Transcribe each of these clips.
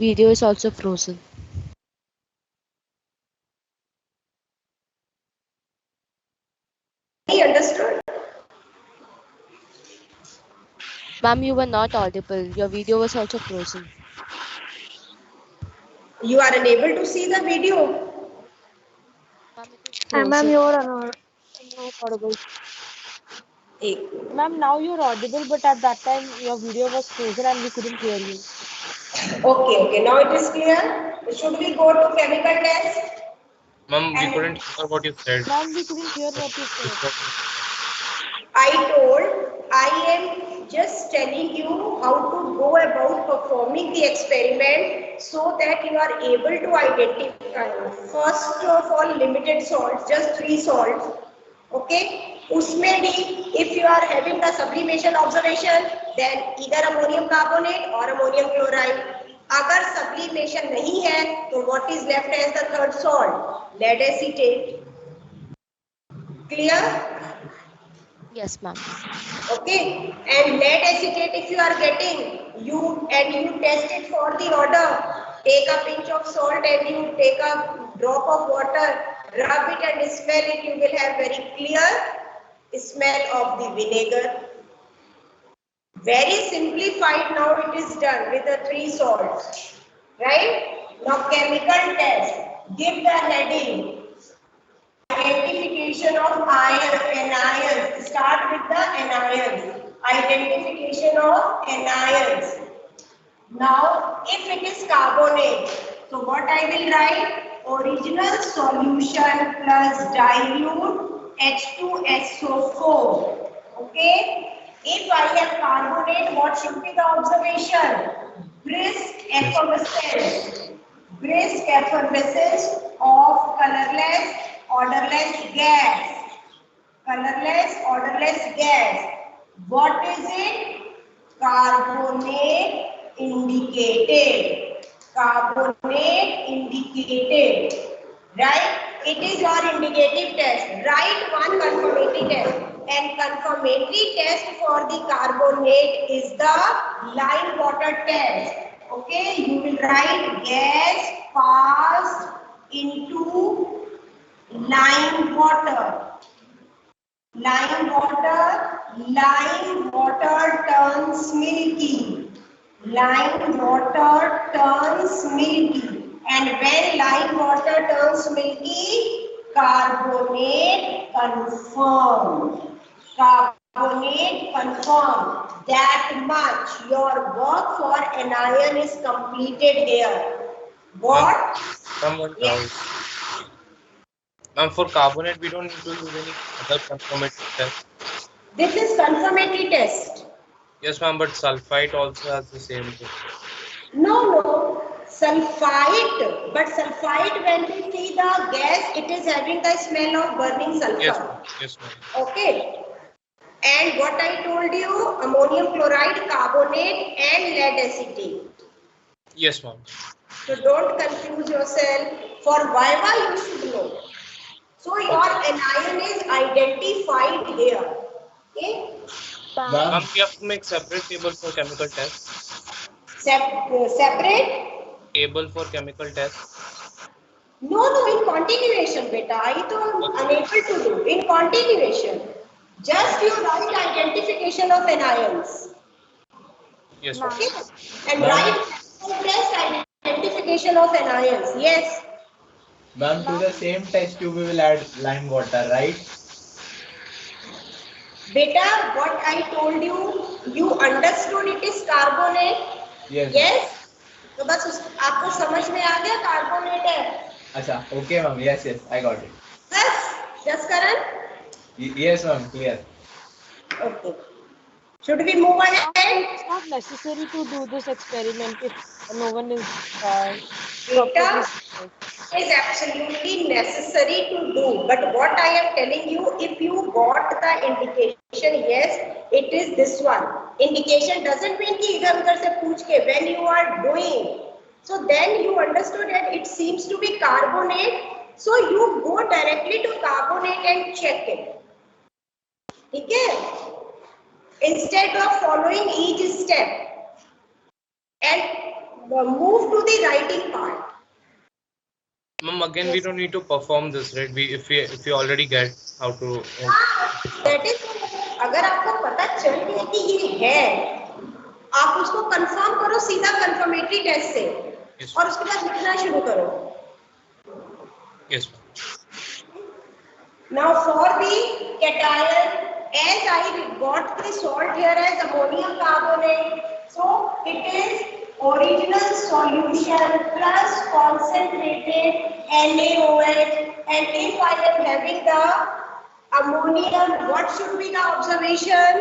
Video is also frozen. He understood? Ma'am, you were not audible. Your video was also frozen. You are unable to see the video. Ma'am, it is Ma'am, frozen. you are not audible. एक Ma'am, now you're audible, but at that time your video was frozen and we couldn't hear you. Okay, okay. Now it is clear. Should we go to chemical test? Ma'am, we And couldn't hear what you said. Ma'am, we couldn't hear what you said. I told I am just telling you how to go about performing the experiment so that you are able to identify. First of all, limited salts, just 3 salts. Okay? उसमें भी if you are having the sublimation observation, then either ammonium carbonate or ammonium chloride. अगर sublimation नहीं है, तो what is left as the third salt? Lead acetate. Clear? Yes, ma'am. Okay, and lead acetate if you are getting, you test it for the odor. Take a pinch of salt and you take a drop of water, rub it and smell it. You will have very clear smell of the vinegar. Very simplified now it is done with the 3 salts, right? Now chemical test. Give the heading. Identification of anions. Start with the anions. Identification of anions. Now, if it is carbonate, so what I will write? Original solution plus dilute H2SO4. Okay. If I have carbonate, what should be the observation? Brisk effervescence. Brisk effervescence of colorless, odorless gas. Colorless, odorless gas. What is it? Carbonate indicated. Carbonate indicated. Right? It is your indicative test. Write one confirmatory test. And confirmatory test for the carbonate is the lime water test. Okay, you will write gas passed into lime water. Lime water turns milky. Lime water turns milky. And when lime water turns milky, carbonate confirmed. Carbonate confirmed. That much your work for anion is completed here. What? Ma'am, one doubt. Ma'am, for carbonate, we don't need to use any other confirmatory test. This is confirmatory test. Yes, ma'am, but sulfite also has the same thing. No. Sulfite. But sulfite, when we see the gas, it is having the smell of burning sulfur. Yes, ma'am. Okay. And what I told you, ammonium chloride, carbonate and lead acetate. Yes, ma'am. So don't confuse yourself. For Viva, you should know. So your anion is identified here. Okay. Ma'am, we have to make separate table for chemical test. Separate? Table for chemical test. No, in continuation, beta. I am unable to do. In continuation. Just you write identification of anions. Yes, okay. And write test identification of anions. Yes. Ma'am, to the same test tube we will add lime water, right? Beta, what I told you, you understood it is carbonate. Yes. Yes. तो बस आपको समझ में आ गया carbonate है. अच्छा, okay, ma'am. Yes, I got it. Yes, Karan? Yes, ma'am. Clear. Okay. Should we move ahead? It's not necessary to do this experiment if no one is. Data is absolutely necessary to do. But what I am telling you, if you got the indication, yes, it is this one. Indication doesn't mean कि इधर-उधर से पूछ के. When you are doing, so then you understood that it seems to be carbonate. So you go directly to carbonate and check it. ठीक है? Instead of following each step. And move to the writing part. Ma'am, again, we don't need to perform this, right? If we already get how to. That is, अगर आपको पता चल गया कि ये है, आप उसको कंफर्म करो सीधा कंफर्मेटरी टेस्ट से, और उसके बाद लिखना शुरू करो. Yes. Now for the cation, as I got the salt here as ammonium carbonate, so it is original solution plus concentrated NaOH, and if I am having the ammonium, what should be the observation?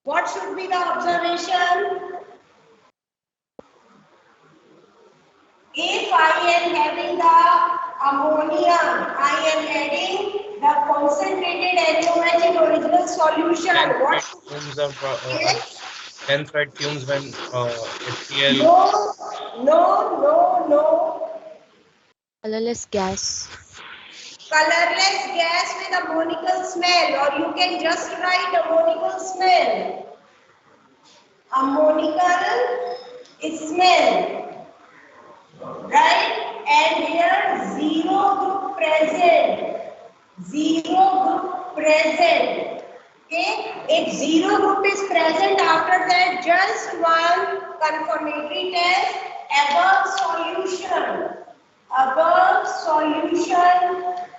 What should be the observation? If I am having the ammonium, I am adding the concentrated NaOH in original solution. What fumes of hence right fumes when HCl. No. Colorless gas. Colorless gas with ammonical smell, or you can just write ammonical smell. Ammonical smell. Right, and here zero group present. Okay, if zero group is present, after that just one confirmatory test above solution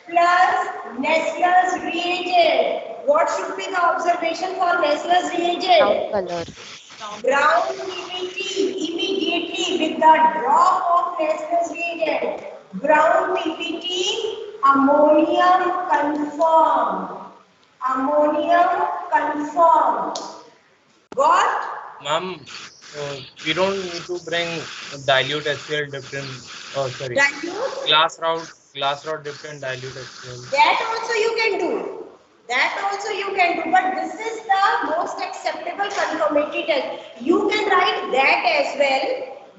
plus Nessler's reagent. What should be the observation for Nessler's reagent? Brown color. Brown PPT immediately with the drop of Nessler's reagent. Brown PPT, ammonium confirmed. Got? Ma'am, we don't need to bring dilute HCl dipped in. Dilute? Glass rod dipped in dilute HCl. That also you can do. But this is the most acceptable confirmatory test. You can write that as well,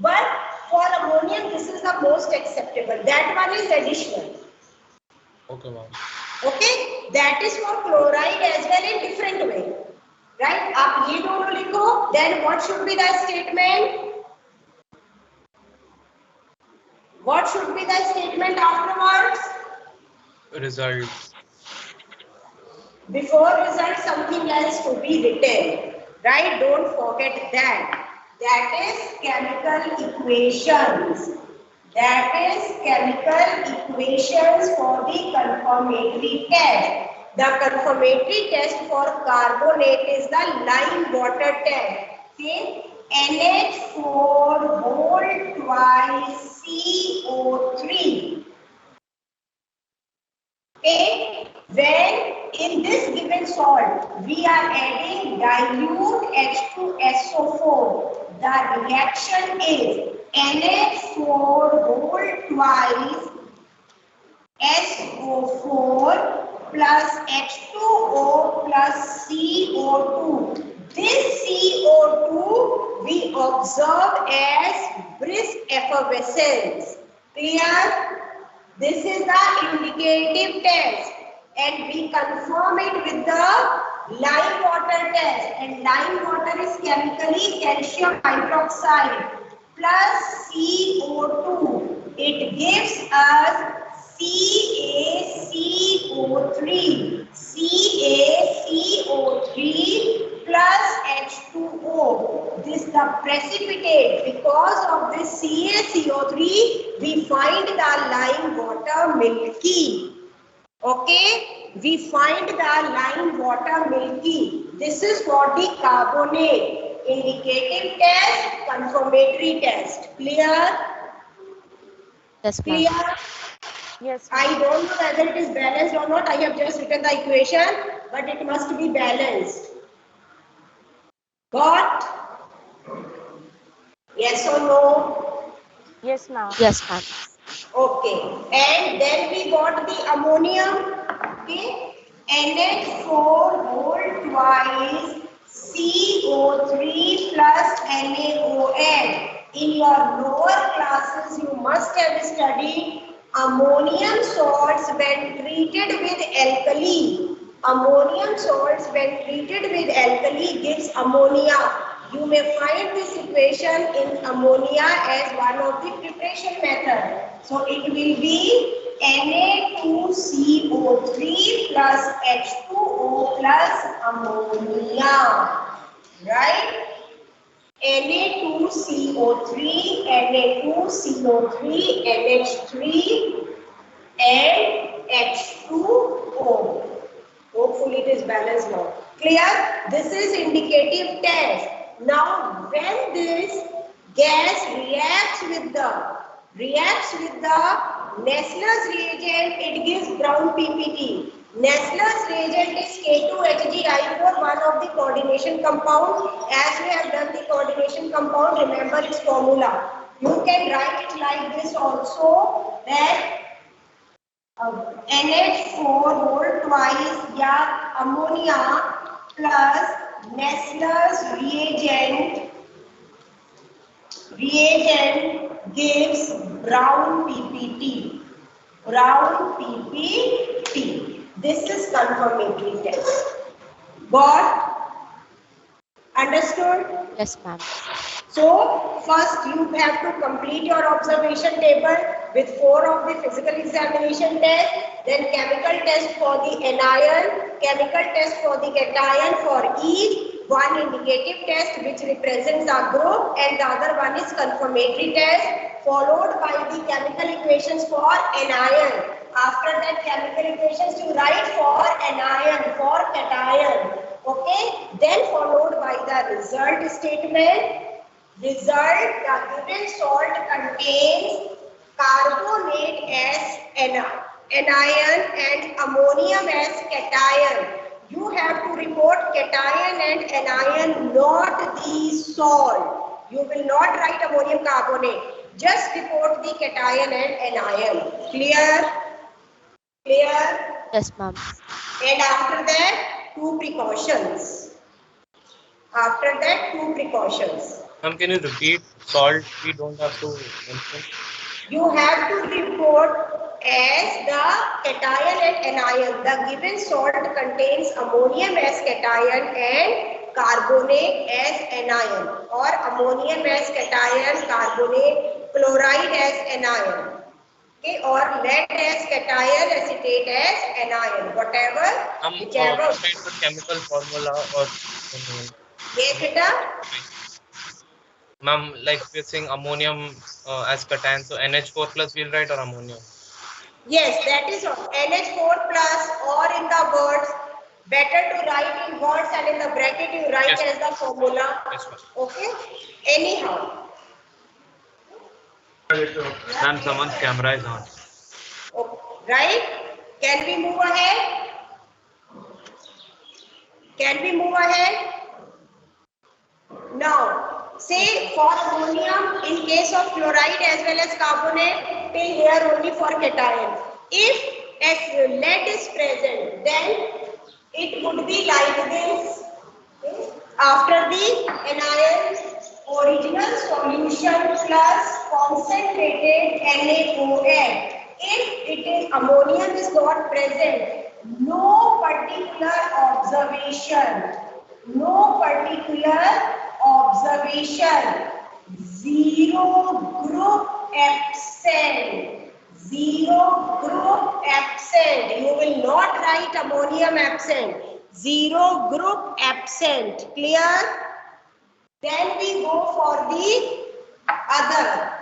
but for ammonium, this is the most acceptable. That one is additional. Okay, ma'am. Okay, that is for chloride as well in different way. Right? आप ये दोनों लिखो. Then what should be the statement? What should be the statement afterwards? Result. Before result, something else to be written. Right? Don't forget that. That is chemical equations. For the confirmatory test. The confirmatory test for carbonate is the lime water test. See, NH4 whole twice CO3. Okay, when in this given salt we are adding dilute H2SO4, the reaction is NH4 whole twice SO4 plus H2O plus CO2. This CO2 we observe as brisk effervescence. Clear? This is the indicative test, and we confirm it with the lime water test. And lime water is chemically calcium hydroxide plus CO2. It gives us CaCO3 plus H2O. This is the precipitate. Because of this CaCO3, we find the lime water milky. Okay, we find the lime water milky. This is for the carbonate. Indicative test, confirmatory test. Clear? Yes, Clear? ma'am. Yes. I don't know whether it is balanced or not. I have just written the equation, but it must be balanced. Got? Yes or no? Yes, ma'am. Yes, ma'am. Okay. And then we got the ammonium. Okay. NH4 whole twice CO3 plus NaOH. In your lower classes, you must have studied ammonium salts when treated with alkali. Ammonium salts when treated with alkali gives ammonia. You may find this equation in ammonia as one of the preparation method. So it will be Na2CO3 plus H2O plus ammonia, right? Na2CO3, Na2CO3, NH3 and H2O. Hopefully it is balanced now. Clear? This is indicative test. Now when this gas reacts with the Nessler's reagent, it gives brown PPT. Nessler's reagent is K2HgI4, one of the coordination compound. As we have done the coordination compound, remember its formula. You can write it like this also, that NH4 whole twice या ammonia plus Nessler's reagent gives brown PPT. This is confirmatory test. Got? Understood? Yes, ma'am. So first you have to complete your observation table with 4 of the physical examination test, then chemical test for the anion, chemical test for the cation for each, one indicative test which represents a group, and the other one is confirmatory test, followed by the chemical equations for anion. After that chemical equations you write for anion, for cation, okay, then followed by the result statement. Result, the given salt contains carbonate as anion and ammonium as cation. You have to report cation and anion, not the salt. You will not write ammonium carbonate. Just report the cation and anion. Clear? Clear? Yes, ma'am. And after that, 2 precautions. After that, 2 precautions. Ma'am, can you repeat? Salt we don't have to mention. You have to report as the cation and anion. The given salt contains ammonium as cation and carbonate as anion, or ammonium as cation, carbonate, chloride as anion. Okay, or lead as cation, acetate as anion, whatever, whichever. The chemical formula or Yes, beta. ma'am, like we're saying ammonium as cation, so NH4 plus we'll write, or ammonium? Yes, that is all. NH4 plus, or in the words, better to write in words and in the bracket you write Yes. as the formula. Yes, ma'am. Okay. Anyhow. Ma'am, someone's camera is on. Okay. Right? Can we move ahead? Can we move ahead? Now, say for ammonium, in case of chloride as well as carbonate, till here only for cation. If lead is present, then it would be like this. After the anion, original solution plus concentrated NaOH. If it is ammonium is not present, no particular observation. No particular observation. Zero group absent. Zero group absent. You will not write ammonium absent. Zero group absent. Clear? Then we go for the other.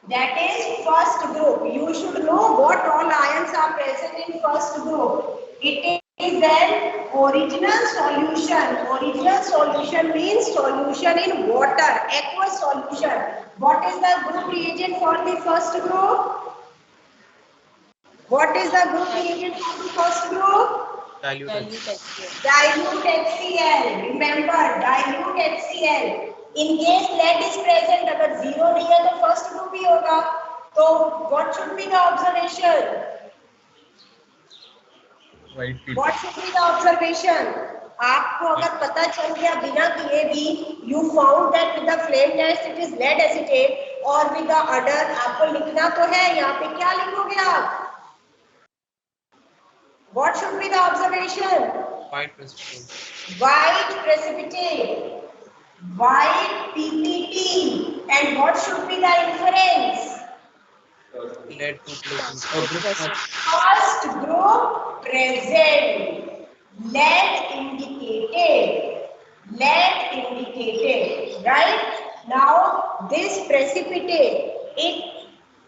That is first group. You should know what all ions are present in first group. It is then original solution. Original solution means solution in water, aqueous solution. What is the group reagent for the first group? What is the group reagent for the first group? Dilute. Dilute HCl. Remember, dilute HCl. In case lead is present, अगर zero नहीं है तो first group ही होगा. तो what should be the observation? White people. What should be the observation? आपको अगर पता चल गया बिना किए भी, you found that with the flame test it is lead acetate, और with the other आपको लिखना तो है, यहाँ पे क्या लिखोगे आप? What should be the observation? White precipitate. White precipitate. white PPT. And what should be the inference? Lead to present. Present. First group present. Lead indicated, right? Now this precipitate, it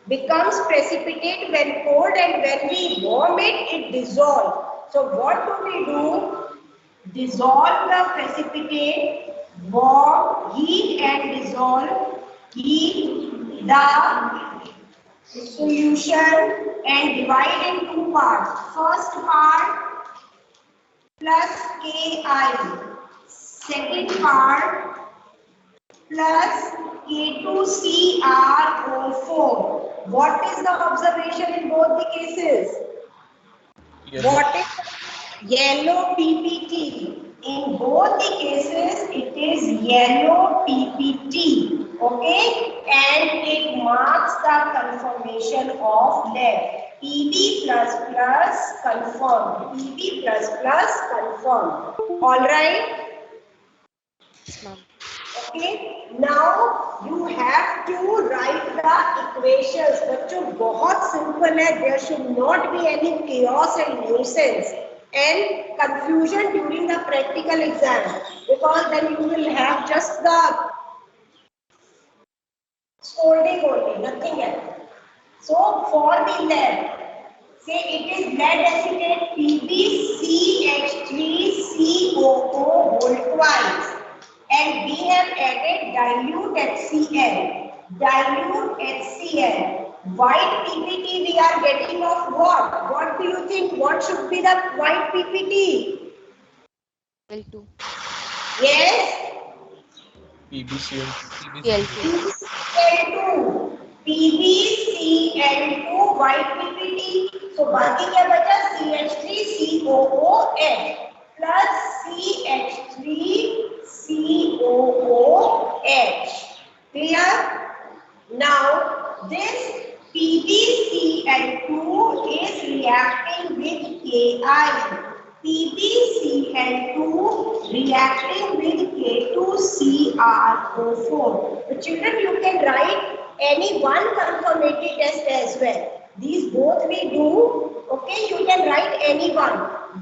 becomes precipitate when cold, and when we warm it, it dissolves. So what do we do? Dissolve the precipitate, warm, heat and dissolve, heat the solution and divide in two parts. First part plus Ki, second part plus K2CrO4. What is the observation in both the cases? Yellow. What is yellow PPT? In both the cases, it is yellow PPT. Okay, and it marks the conformation of lead. Pb++ confirmed. Pb++ confirmed. All right. Yes, ma'am. Okay, now you have to write the equations. बच्चों बहुत simple है. There should not be any chaos and nuisance and confusion during the practical exam, because then you will have just the scolding only, nothing else. So for the lead, say it is lead acetate PbCH3COO whole twice. And we have added dilute HCl. White PPT we are getting of what? What do you think? What should be the white PPT? L2. Yes? PbCl. L2. PbCl2 white PPT. So बाकी क्या बचा? CH3COOH plus CH3COOH. Clear? Now this PbCl2 is reacting with Ki. PbCl2 reacting with K2CrO4. So children, you can write any one confirmatory test as well. These both we do. Okay, you can write any one.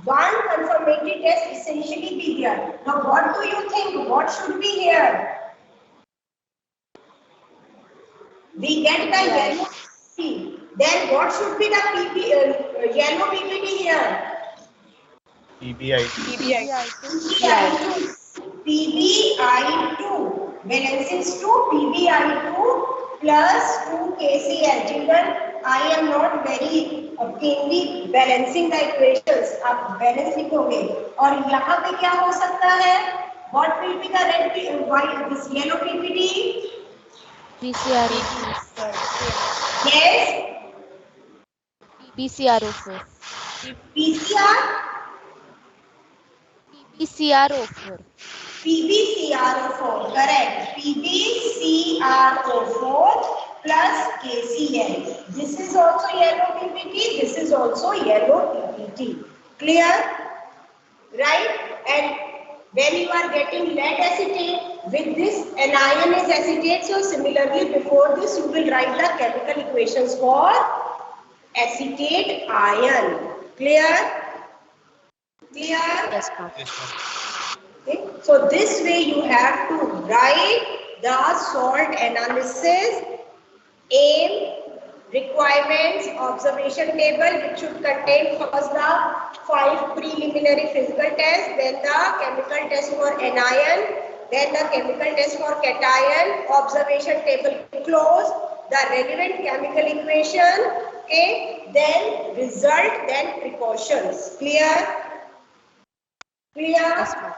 One confirmatory test essentially be there. Now what do you think? What should be here? We get the yellow PPT. Then what should be the yellow PPT here? PbI2. PbI2. Balances to PbI2 plus 2 KCl. Children, I am not very keenly balancing the equations. आप balance लिखोगे. और यहाँ पे क्या हो सकता है? What will be the red, white, this yellow PPT? BCRO4. Yes. BCRO4. PCR. BCRO4. PbCrO4, correct. PbCrO4 plus KCl. This is also yellow PPT. This is also yellow PPT. Clear? Right? And when you are getting lead acetate, with this anion is acetate. So similarly, before this, you will write the chemical equations for acetate ion. Clear? Clear? Yes, ma'am. Yes, ma'am. Okay. So this way you have to write the salt analysis, aim, requirements, observation table, which should contain first the 5 preliminary physical tests, then the chemical test for anion, then the chemical test for cation, observation table close, the relevant chemical equation, okay, then result, then precautions. Clear? Clear? Yes, ma'am.